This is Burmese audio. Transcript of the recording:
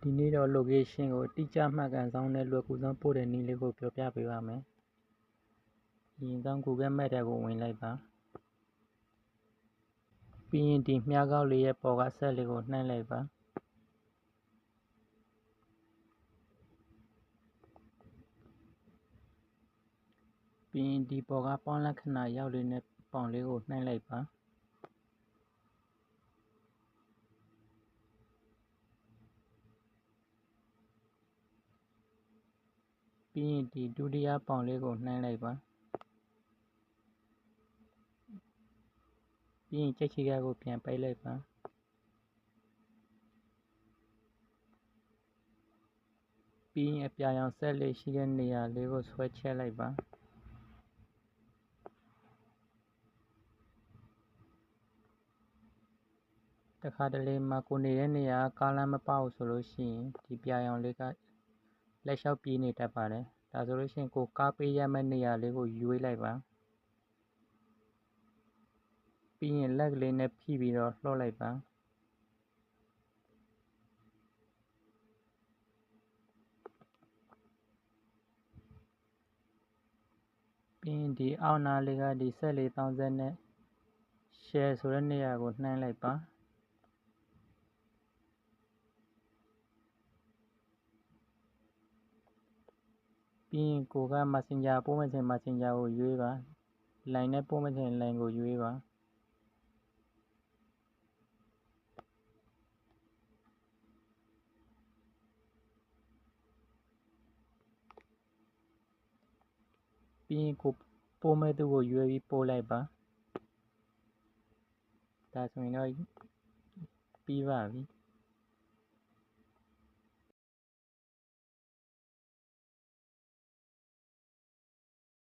ဒီနေ့တော့ location ကိုတိကျမှတ်ကန်ဆောင်တဲ့လွယ်ကူဆုံးပို့တဲ့နည်းလေးကိုပြောပြပေးပါမယ်။အရင်ဆုံး Google Map ထဲကိုဝင်လိုက်ပါ။ပြီးရင်ဒီမြားကောက်လေးရဲ့ပေါ်ကဆက်လေးကိုနှိုင်းလိုက်ပါ။ပြီးရင်ဒီပေါ်ကပေါင်းလက္ခဏာရောက်လေးနဲ့ပေါင်လေးကိုနှိုင်းလိုက်ပါ။ပြီးရင်ဒီဒုတိယပေါင်လေးကိုနှိုင်းလိုက်ပါပြီးရင်ကြက်ချီကကိုပြန်ပိတ်လိုက်ပါပြီးရင်အပြာရောင်ဆက်လေးရှိတဲ့နေရာလေးကိုဆွဲချက်လိုက်ပါတခါတလေမှာကိုနေတဲ့နေရာကားလမ်းမပေါက်ဆိုလို့ရှိရင်ဒီပြာရောင်လေးကလက်လျှောက်ပြေးနေတတ်ပါတယ်ဒါဆိုလို့ရှိရင်ကိုကားပေးရမယ့်နေရာလေးကိုရွေးလိုက်ပါပြီးရင်လက်ကလေးနဲ့ဖိပြီးတော့လှော့လိုက်ပါပြီးရင်ဒီအောက်နားလေးကဒီဆက်လေးတောင်းဆက်နဲ့ share ဆိုတဲ့နေရာကိုနှိုင်းလိုက်ပါပြီးရင်ကိုက Messenger ပို့မယ်ဆိုရင် Messenger ကိုရွေးပါ line နဲ့ပို့မယ်ဆိုရင် line ကိုရွေးပါပြီးရင်ကိုပို့မဲ့သူကိုရွေးပြီးပို့လိုက်ပါဒါဆိုရင်တော့ပြီးပါပြီ